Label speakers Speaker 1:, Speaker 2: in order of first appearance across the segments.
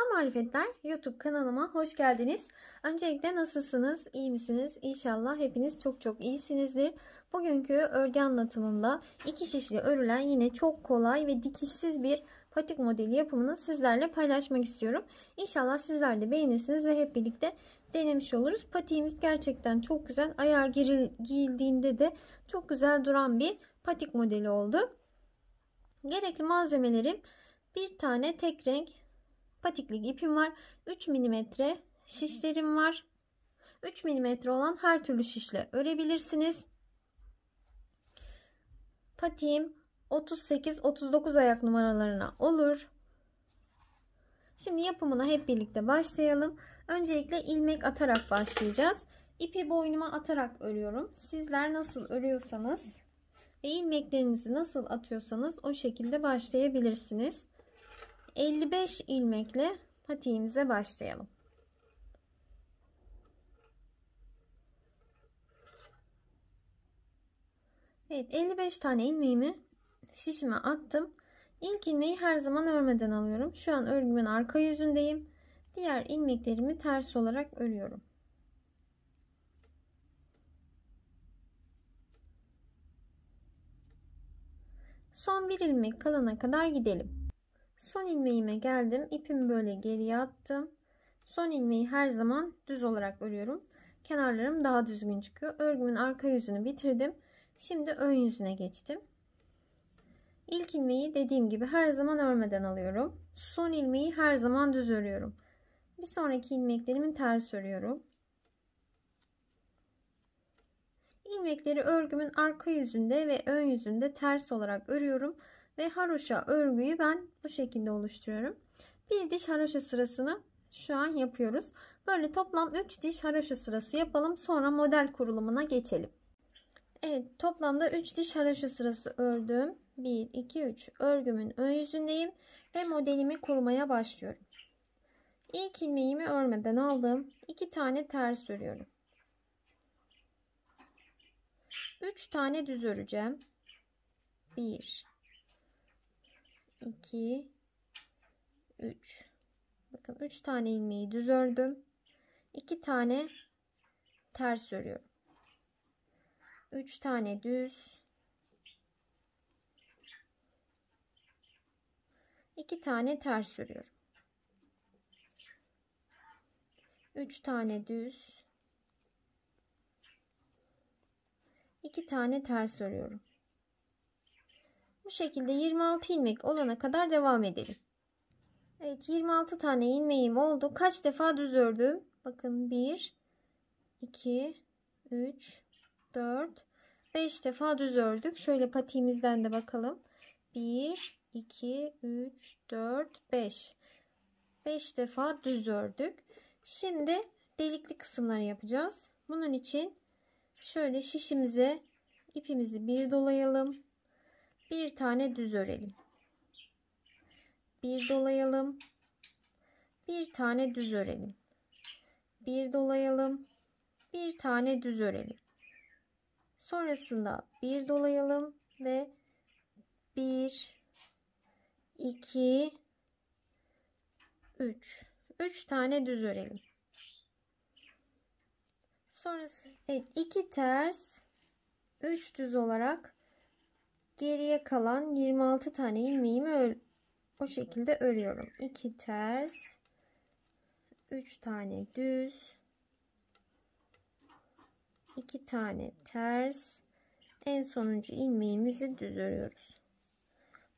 Speaker 1: Selam marifetler, YouTube kanalıma hoş geldiniz. Öncelikle nasılsınız, iyi misiniz? İnşallah hepiniz çok iyisinizdir. Bugünkü örgü anlatımımda iki şişli örülen yine çok kolay ve dikişsiz bir patik modeli yapımını sizlerle paylaşmak istiyorum. İnşallah sizler de beğenirsiniz ve hep birlikte denemiş oluruz. Patiğimiz gerçekten çok güzel. Ayağa giyildiğinde de çok güzel duran bir patik modeli oldu. Gerekli malzemelerim: bir tane tek renk patiklik ipim var. 3 mm şişlerim var. 3 mm olan her türlü şişle örebilirsiniz. Patiğim 38-39 ayak numaralarına olur. Şimdi yapımına hep birlikte başlayalım. Öncelikle ilmek atarak başlayacağız. İpi boynuma atarak örüyorum. Sizler nasıl örüyorsanız ve ilmeklerinizi nasıl atıyorsanız o şekilde başlayabilirsiniz. 55 ilmekle patiğimize başlayalım. Evet, 55 tane ilmeğimi şişime attım. İlk ilmeği her zaman örmeden alıyorum. Şu an örgümün arka yüzündeyim. Diğer ilmeklerimi ters olarak örüyorum. Son bir ilmek kalana kadar gidelim. Son ilmeğime geldim. İpimi böyle geriye attım. Son ilmeği her zaman düz olarak örüyorum. Kenarlarım daha düzgün çıkıyor. Örgümün arka yüzünü bitirdim. Şimdi ön yüzüne geçtim. İlk ilmeği dediğim gibi her zaman örmeden alıyorum. Son ilmeği her zaman düz örüyorum. Bir sonraki ilmeklerimin ters örüyorum. İlmekleri örgümün arka yüzünde ve ön yüzünde ters olarak örüyorum ve haroşa örgüyü ben bu şekilde oluşturuyorum. Bir diş haroşa sırasını şu an yapıyoruz. Böyle toplam 3 diş haroşa sırası yapalım. Sonra model kurulumuna geçelim. Evet, toplamda 3 diş haroşa sırası ördüm. 1 2 3 örgümün ön yüzündeyim ve modelimi kurmaya başlıyorum. İlk ilmeğimi örmeden aldım. 2 tane ters örüyorum. 3 tane düz öreceğim. 1 2 3. Bakın 3 tane ilmeği düz ördüm. 2 tane ters örüyorum. 3 tane düz, 2 tane ters örüyorum. 3 tane düz, 2 tane ters örüyorum. Bu şekilde 26 ilmek olana kadar devam edelim. Evet, 26 tane ilmeğim oldu. Kaç defa düz ördüm? Bakın 1 2 3 4 5 defa düz ördük. Şöyle patiğimizden de bakalım. 1 2 3 4 5 defa düz ördük. Şimdi delikli kısımları yapacağız. Bunun için şöyle şişimize ipimizi bir dolayalım. Bir tane düz örelim. Bir dolayalım. Bir tane düz örelim. Bir dolayalım. Bir tane düz örelim. Sonrasında bir dolayalım ve 1 2 3 tane düz örelim. Sonrasında evet, 2 ters 3 düz olarak geriye kalan 26 tane ilmeğimi o şekilde örüyorum. 2 ters 3 tane düz, 2 tane ters, en sonuncu ilmeğimizi düz örüyoruz.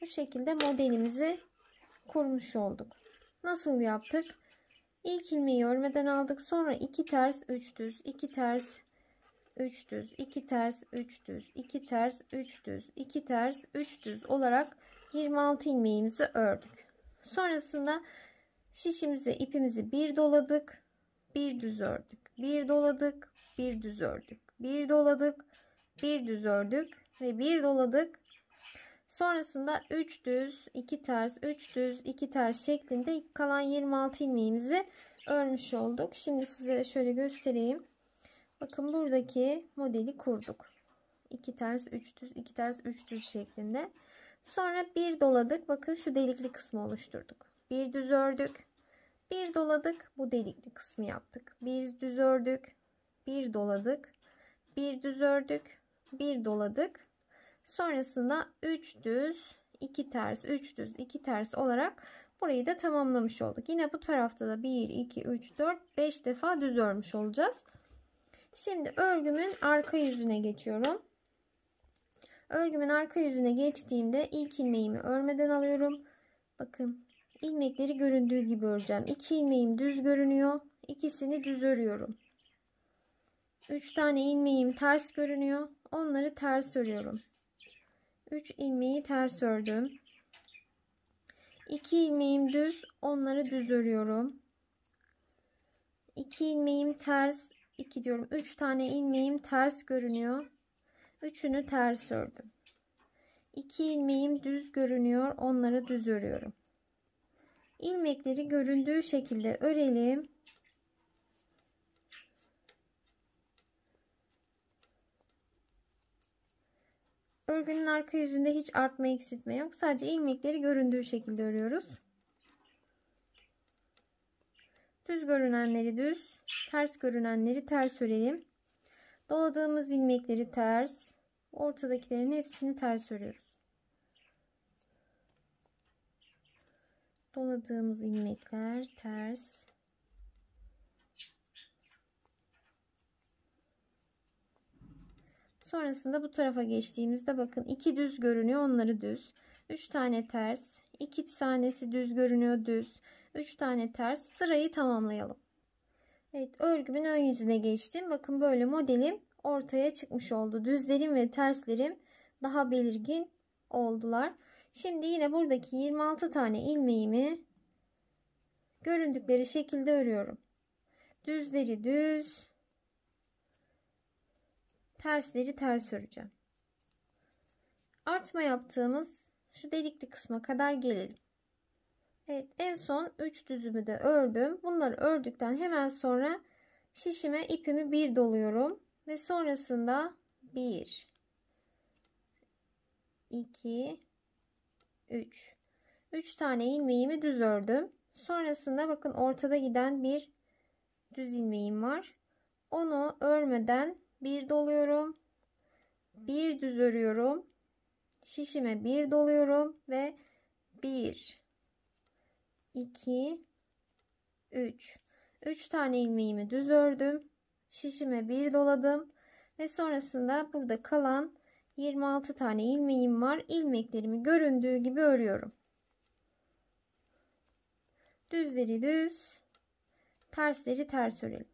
Speaker 1: Bu şekilde modelimizi kurmuş olduk. Nasıl yaptık? İlk ilmeği örmeden aldık. Sonra 2 ters 3 düz, 2 ters 3 düz, 2 ters 3 düz, 2 ters 3 düz, 2 ters 3 düz olarak 26 ilmeğimizi ördük. Sonrasında şişimize ipimizi bir doladık, bir düz ördük, bir doladık, bir düz ördük, bir doladık, bir düz ördük ve bir doladık. Sonrasında 3 düz, 2 ters, 3 düz, 2 ters şeklinde kalan 26 ilmeğimizi örmüş olduk. Şimdi sizlere şöyle göstereyim. Bakın buradaki modeli kurduk. 2 ters, 3 düz, 2 ters, 3 düz şeklinde. Sonra bir doladık. Bakın şu delikli kısmı oluşturduk. Bir düz ördük. Bir doladık, bu delikli kısmı yaptık. Bir düz ördük, bir doladık, bir düz ördük, bir doladık. Sonrasında 3 düz, 2 ters, 3 düz, 2 ters olarak burayı da tamamlamış olduk. Yine bu tarafta da 1, 2, 3, 4, 5 defa düz örmüş olacağız. Şimdi örgümün arka yüzüne geçiyorum. Örgümün arka yüzüne geçtiğimde ilk ilmeğimi örmeden alıyorum. Bakın ilmekleri göründüğü gibi öreceğim. 2 ilmeğim düz görünüyor. İkisini düz örüyorum. 3 tane ilmeğim ters görünüyor. Onları ters örüyorum. 3 ilmeği ters ördüm. 2 ilmeğim düz, onları düz örüyorum. 2 ilmeğim ters, 2 diyorum. 3 tane ilmeğim ters görünüyor. Üçünü ters ördüm. 2 ilmeğim düz görünüyor, onları düz örüyorum. İlmekleri göründüğü şekilde örelim. Örgünün arka yüzünde hiç artma eksiltme yok. Sadece ilmekleri göründüğü şekilde örüyoruz. Düz görünenleri düz, ters görünenleri ters örelim. Doladığımız ilmekleri ters, ortadakilerin hepsini ters örüyoruz. Doladığımız ilmekler ters. Sonrasında bu tarafa geçtiğimizde bakın 2 düz görünüyor, onları düz. 3 tane ters, 2 tanesi düz görünüyor, düz. 3 tane ters. Sırayı tamamlayalım. Evet, örgümün ön yüzüne geçtim. Bakın böyle modelim ortaya çıkmış oldu. Düzlerim ve terslerim daha belirgin oldular. Şimdi yine buradaki 26 tane ilmeğimi göründükleri şekilde örüyorum. Düzleri düz, tersleri ters öreceğim. Artma yaptığımız şu delikli kısma kadar gelelim. Evet, en son 3 düzümü de ördüm. Bunları ördükten hemen sonra şişime ipimi bir doluyorum ve sonrasında 1 2 3 tane ilmeğimi düz ördüm. Sonrasında bakın ortada giden bir düz ilmeğim var. Onu örmeden bir doluyorum. Bir düz örüyorum. Şişime bir doluyorum ve 1 2 3 tane ilmeğimi düz ördüm. Şişime bir doladım ve sonrasında burada kalan 26 tane ilmeğim var. İlmeklerimi göründüğü gibi örüyorum. Düzleri düz, tersleri ters örelim.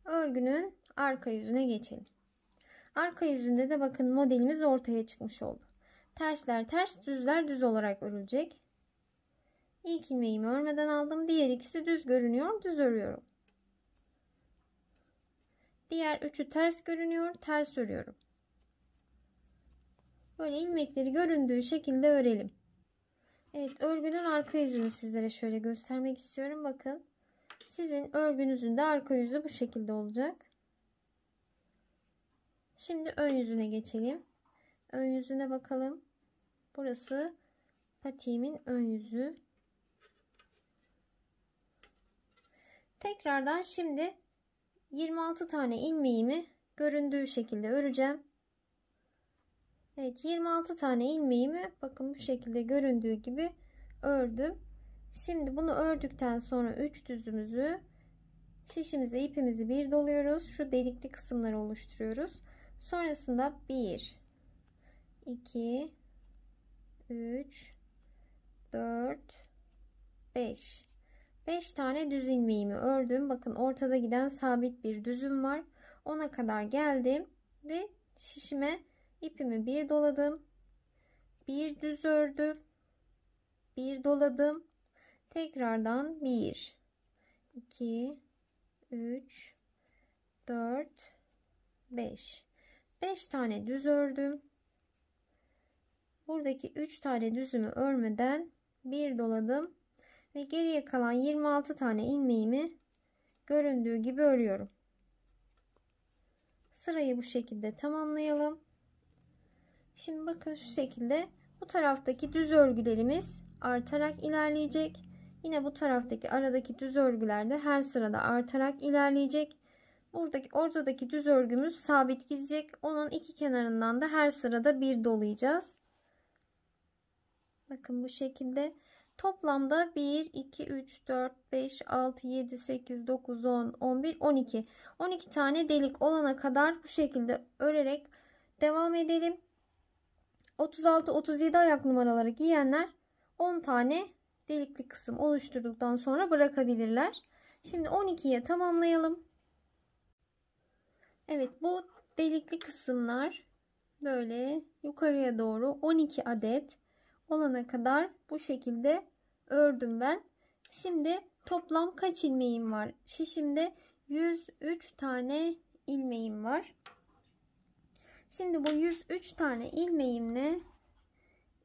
Speaker 1: Örgünün arka yüzüne geçelim. Arka yüzünde de bakın modelimiz ortaya çıkmış oldu. Tersler ters, düzler düz olarak örülecek. İlk ilmeğimi örmeden aldım. Diğer ikisi düz görünüyor, düz örüyorum. Diğer üçü ters görünüyor, ters örüyorum. Böyle ilmekleri göründüğü şekilde örelim. Evet, örgünün arka yüzünü sizlere şöyle göstermek istiyorum. Bakın, sizin örgünüzün de arka yüzü bu şekilde olacak. Şimdi ön yüzüne geçelim. Ön yüzüne bakalım. Burası patiğimin ön yüzü. Tekrardan şimdi 26 tane ilmeğimi göründüğü şekilde öreceğim. Evet, 26 tane ilmeğimi bakın bu şekilde göründüğü gibi ördüm. Şimdi bunu ördükten sonra 3 düzümüzü şişimize ipimizi bir doluyoruz. Şu delikli kısımları oluşturuyoruz. Sonrasında 1 2 3 4 5 tane düz ilmeğimi ördüm. Bakın ortada giden sabit bir düzüm var. Ona kadar geldim ve şişime ipimi bir doladım. Bir düz ördüm. Bir doladım. Tekrardan 1 2 3 4 5 tane düz ördüm. Buradaki 3 tane düzümü örmeden bir doladım ve geriye kalan 26 tane ilmeğimi göründüğü gibi örüyorum. Sırayı bu şekilde tamamlayalım. Şimdi bakın şu şekilde bu taraftaki düz örgülerimiz artarak ilerleyecek. Yine bu taraftaki aradaki düz örgülerde her sırada artarak ilerleyecek. Buradaki ortadaki düz örgümüz sabit gidecek. Onun iki kenarından da her sırada bir dolayacağız. Bakın bu şekilde. Toplamda 1, 2, 3, 4, 5, 6, 7, 8, 9, 10, 11, 12. 12 tane delik olana kadar bu şekilde örerek devam edelim. 36, 37 ayak numaraları giyenler 10 tane delikli kısım oluşturduktan sonra bırakabilirler. Şimdi 12'ye tamamlayalım. Evet, bu delikli kısımlar böyle yukarıya doğru 12 adet olana kadar bu şekilde ördüm ben. Şimdi toplam kaç ilmeğim var? Şişimde 103 tane ilmeğim var. Şimdi bu 103 tane ilmeğimle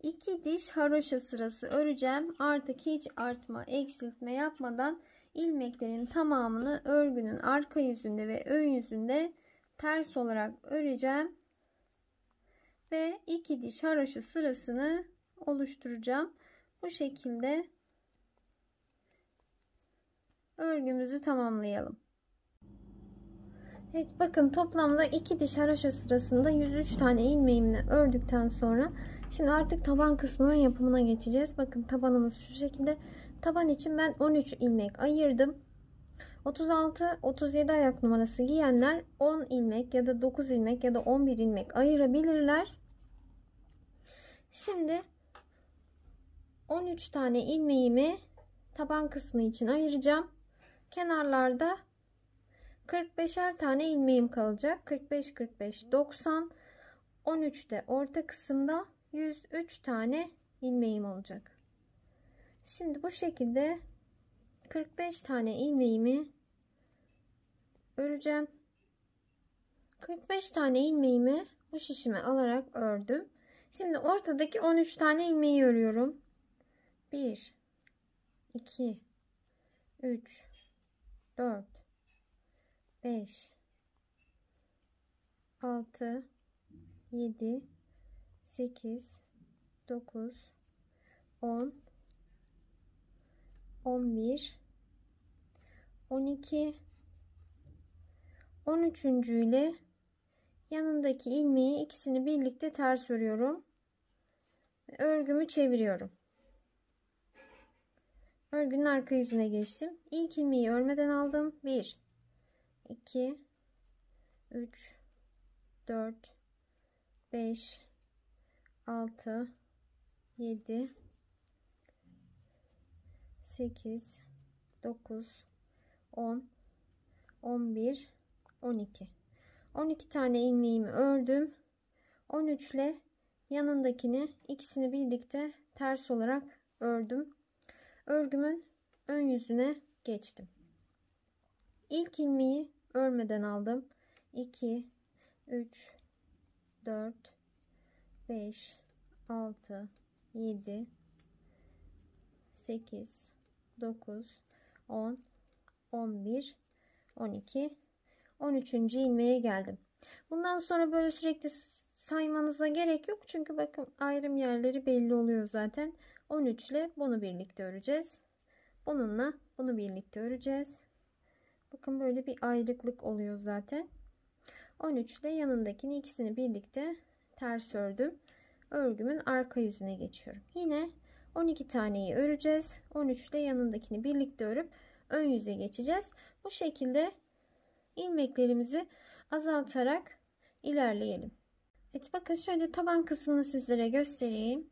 Speaker 1: 2 diş haroşa sırası öreceğim. Artık hiç artma, eksiltme yapmadan ilmeklerin tamamını örgünün arka yüzünde ve ön yüzünde ters olarak öreceğim. Ve 2 diş haroşa sırasını oluşturacağım. Bu şekilde örgümüzü tamamlayalım. Evet, bakın toplamda 2 diş haroşa sırasında 103 tane ilmeğimle ördükten sonra şimdi artık taban kısmının yapımına geçeceğiz. Bakın tabanımız şu şekilde. Taban için ben 13 ilmek ayırdım. 36 37 ayak numarası giyenler 10 ilmek ya da 9 ilmek ya da 11 ilmek ayırabilirler. Şimdi 13 tane ilmeğimi taban kısmı için ayıracağım. Kenarlarda 45'er tane ilmeğim kalacak. 45 45 90. 13'te orta kısımda 103 tane ilmeğim olacak. Şimdi bu şekilde 45 tane ilmeğimi öreceğim. 45 tane ilmeğimi bu şişime alarak ördüm. Şimdi ortadaki 13 tane ilmeği örüyorum. 1 2 3 4 5 6 7 8 9 10 11 12 13. ile yanındaki ilmeği ikisini birlikte ters örüyorum. Örgümü çeviriyorum. Örgünün arka yüzüne geçtim. İlk ilmeği örmeden aldım. 1 2 3 4 5 6 7 8 9 10 11 12 12 tane ilmeğimi ördüm. 13 ile yanındakini ikisini birlikte ters olarak ördüm. Örgümün ön yüzüne geçtim. İlk ilmeği örmeden aldım. 2 3 4 5 6 7 8 9 10 11 12 13. ilmeğe geldim. Bundan sonra böyle sürekli saymanıza gerek yok. Çünkü bakın ayrım yerleri belli oluyor zaten. 13 ile bunu birlikte öreceğiz. Bununla bunu birlikte öreceğiz. Bakın böyle bir ayrıklık oluyor zaten. 13 ile yanındakini ikisini birlikte ters ördüm. Örgümün arka yüzüne geçiyorum. Yine 12 taneyi öreceğiz. 13 ile yanındakini birlikte örüp ön yüze geçeceğiz. Bu şekilde ilmeklerimizi azaltarak ilerleyelim. Evet, bakın şöyle taban kısmını sizlere göstereyim.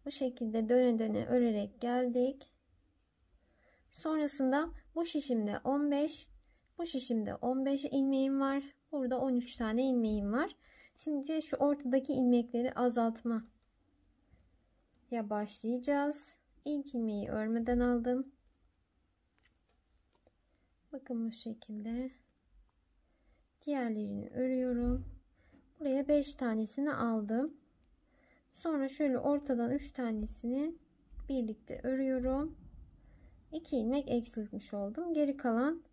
Speaker 1: Bu şekilde döne döne örerek geldik. Sonrasında bu şişimde 15, bu şişimde 15 ilmeğim var. Burada 13 tane ilmeğim var. Şimdi şu ortadaki ilmekleri azaltmaya başlayacağız. İlk ilmeği örmeden aldım. Bakın bu şekilde. Diğerlerini örüyorum. Buraya 5 tanesini aldım. Sonra şöyle ortadan 3 tanesini birlikte örüyorum. 2 ilmek eksiltmiş oldum. Geri kalan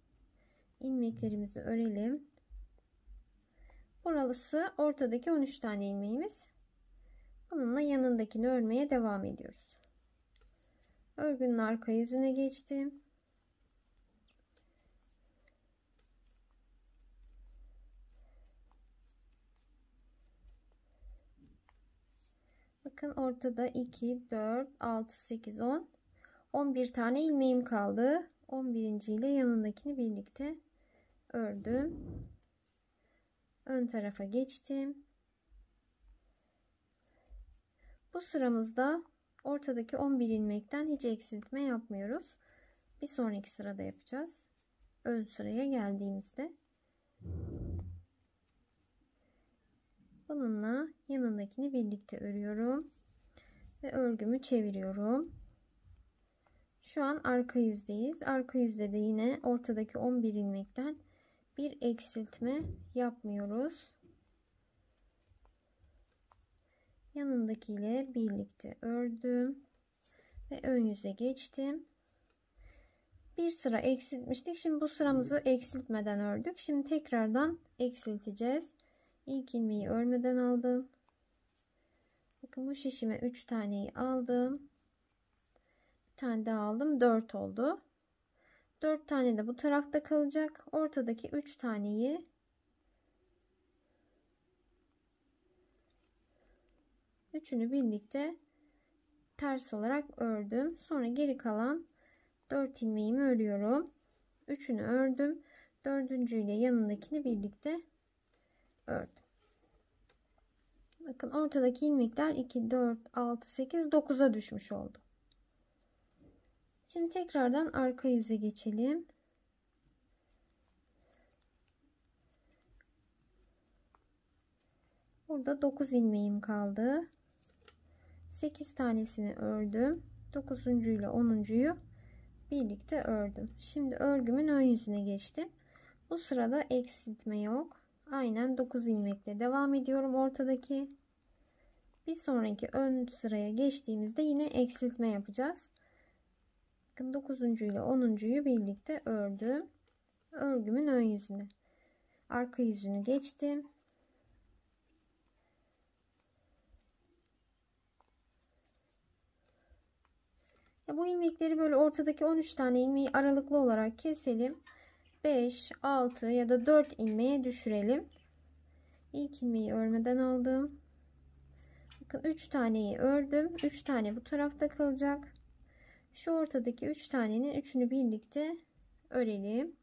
Speaker 1: ilmeklerimizi örelim. Burası ortadaki 13 tane ilmeğimiz. Bununla yanındakini örmeye devam ediyoruz. Örgünün arka yüzüne geçtim. Bakın ortada 2, 4, 6, 8, 10. 11 tane ilmeğim kaldı. 11. ile yanındakini birlikte ördüm. Ön tarafa geçtim. Bu sıramızda ortadaki 11 ilmekten hiç eksiltme yapmıyoruz. Bir sonraki sırada yapacağız. Ön sıraya geldiğimizde bununla yanındakini birlikte örüyorum ve örgümü çeviriyorum. Şu an arka yüzdeyiz. Arka yüzde de yine ortadaki 11 ilmekten bir eksiltme yapmıyoruz. Yanındakiyle birlikte ördüm ve ön yüze geçtim. Bir sıra eksiltmiştik. Şimdi bu sıramızı eksiltmeden ördük. Şimdi tekrardan eksilteceğiz. İlk ilmeği örmeden aldım. Bakın bu şişime 3 taneyi aldım. Bir tane daha aldım. 4 oldu. 4 tane de bu tarafta kalacak. Ortadaki 3 taneyi üçünü birlikte ters olarak ördüm. Sonra geri kalan 4 ilmeğimi örüyorum. Üçünü ördüm. Dördüncü ile yanındakini birlikte ördüm. Bakın ortadaki ilmekler 2, 4, 6, 8, 9'a düşmüş oldu. Şimdi tekrardan arka yüze geçelim. Burada 9 ilmeğim kaldı. 8 tanesini ördüm. 9. ile 10'uncuyu birlikte ördüm. Şimdi örgümün ön yüzüne geçtim. Bu sırada eksiltme yok. Aynen 9 ilmekle devam ediyorum ortadaki. Bir sonraki ön sıraya geçtiğimizde yine eksiltme yapacağız. Bakın 9. ile 10'uncuyu birlikte ördüm. Örgümün ön yüzüne. Arka yüzünü geçtim. Bu ilmekleri böyle ortadaki 13 tane ilmeği aralıklı olarak keselim. 5, 6 ya da 4 ilmeğe düşürelim. İlk ilmeği örmeden aldım. Bakın 3 taneyi ördüm. 3 tane bu tarafta kalacak. Şu ortadaki 3 tanenin üçünü birlikte örelim.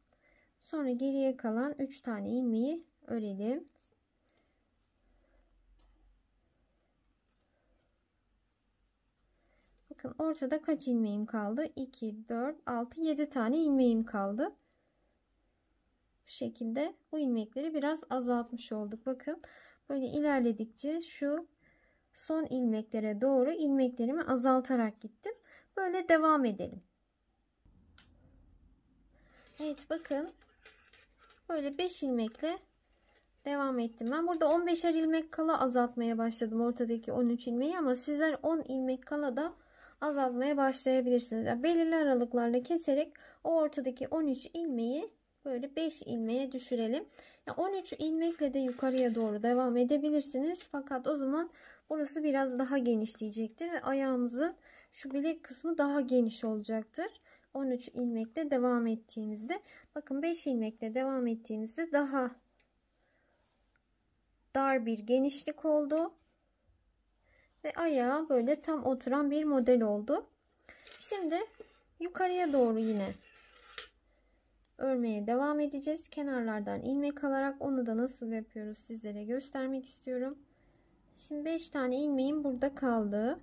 Speaker 1: Sonra geriye kalan 3 tane ilmeği örelim. Bakın ortada kaç ilmeğim kaldı? 2, 4, 6, 7 tane ilmeğim kaldı. Bu şekilde bu ilmekleri biraz azaltmış olduk. Bakın böyle ilerledikçe şu son ilmeklere doğru ilmeklerimi azaltarak gittim. Böyle devam edelim. Evet bakın böyle 5 ilmekle devam ettim. Ben burada 15'er ilmek kala azaltmaya başladım ortadaki 13 ilmeği, ama sizler 10 ilmek kala da azaltmaya başlayabilirsiniz. Yani belirli aralıklarla keserek o ortadaki 13 ilmeği böyle 5 ilmeğe düşürelim. Yani 13 ilmekle de yukarıya doğru devam edebilirsiniz. Fakat o zaman burası biraz daha genişleyecektir ve ayağımızın şu bilek kısmı daha geniş olacaktır. 13 ilmekle devam ettiğimizde, bakın 5 ilmekle devam ettiğimizde daha dar bir genişlik oldu ve ayağa böyle tam oturan bir model oldu. Şimdi yukarıya doğru yine örmeye devam edeceğiz. Kenarlardan ilmek alarak onu da nasıl yapıyoruz sizlere göstermek istiyorum. Şimdi 5 tane ilmeğim burada kaldı.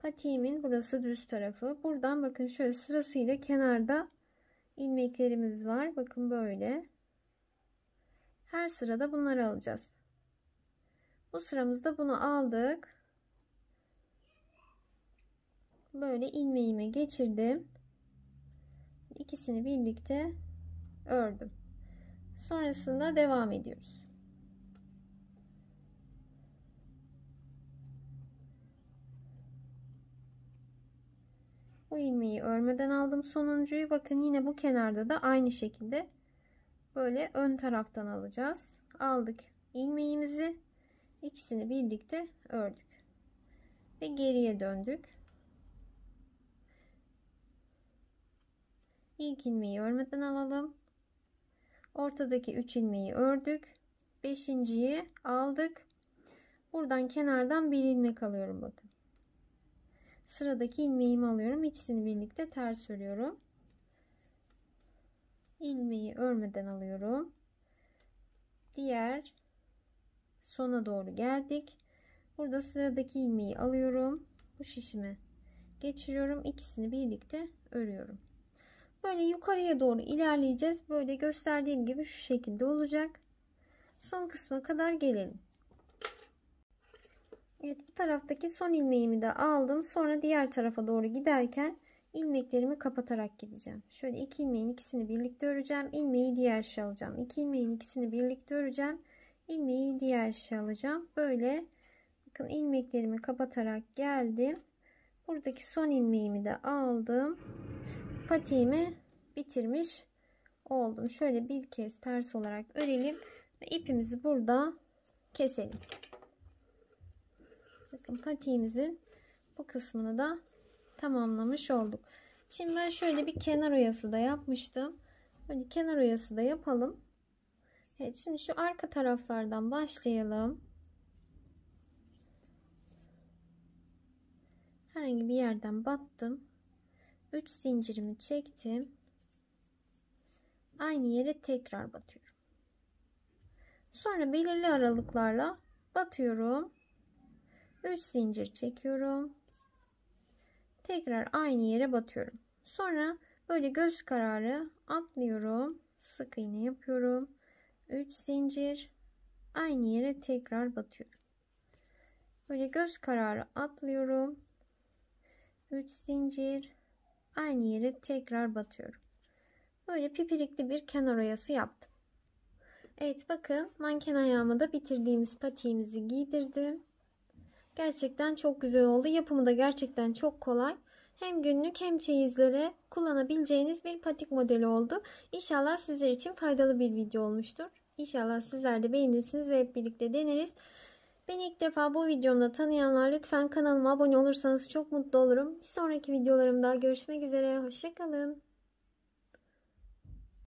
Speaker 1: Patiğimin burası düz tarafı. Buradan bakın şöyle sırasıyla kenarda ilmeklerimiz var. Bakın böyle. Her sırada bunları alacağız. Bu sıramızda bunu aldık. Böyle ilmeğime geçirdim. İkisini birlikte ördüm. Sonrasında devam ediyoruz. Bu ilmeği örmeden aldım sonuncuyu. Bakın yine bu kenarda da aynı şekilde böyle ön taraftan alacağız. Aldık ilmeğimizi, ikisini birlikte ördük ve geriye döndük. İlk ilmeği örmeden alalım. Ortadaki 3 ilmeği ördük. 5.'yi aldık. Buradan kenardan bir ilmek alıyorum bakın. Sıradaki ilmeğimi alıyorum. İkisini birlikte ters örüyorum. İlmeği örmeden alıyorum. Diğer sona doğru geldik. Burada sıradaki ilmeği alıyorum. Bu şişime geçiriyorum. İkisini birlikte örüyorum. Böyle yukarıya doğru ilerleyeceğiz. Böyle gösterdiğim gibi şu şekilde olacak. Son kısma kadar gelelim. Evet, bu taraftaki son ilmeğimi de aldım. Sonra diğer tarafa doğru giderken ilmeklerimi kapatarak gideceğim. Şöyle 2 ilmeğin ikisini birlikte öreceğim. İlmeği diğer şişe alacağım. 2 ilmeğin ikisini birlikte öreceğim. İlmeği diğer şişe alacağım. Böyle bakın ilmeklerimi kapatarak geldim. Buradaki son ilmeğimi de aldım. Patiğimi bitirmiş oldum. Şöyle bir kez ters olarak örelim ve ipimizi burada keselim. Bakın patiğimizin bu kısmını da tamamlamış olduk. Şimdi ben şöyle bir kenar oyası da yapmıştım. Böyle kenar oyası da yapalım. Evet, şimdi şu arka taraflardan başlayalım. Herhangi bir yerden battım. 3 zincirimi çektim. Aynı yere tekrar batıyorum. Sonra belirli aralıklarla batıyorum. 3 zincir çekiyorum. Tekrar aynı yere batıyorum. Sonra böyle göz kararı atlıyorum. Sık iğne yapıyorum. 3 zincir. Aynı yere tekrar batıyorum. Böyle göz kararı atlıyorum. 3 zincir. Aynı yere tekrar batıyorum. Böyle pipirikli bir kenar oyası yaptım. Evet, bakın manken ayağıma da bitirdiğimiz patiğimizi giydirdim. Gerçekten çok güzel oldu. Yapımı da gerçekten çok kolay. Hem günlük hem çeyizlere kullanabileceğiniz bir patik modeli oldu. İnşallah sizler için faydalı bir video olmuştur. İnşallah sizler de beğenirsiniz ve hep birlikte deneriz. Beni ilk defa bu videomda tanıyanlar lütfen kanalıma abone olursanız çok mutlu olurum. Bir sonraki videolarımda görüşmek üzere. Hoşça kalın.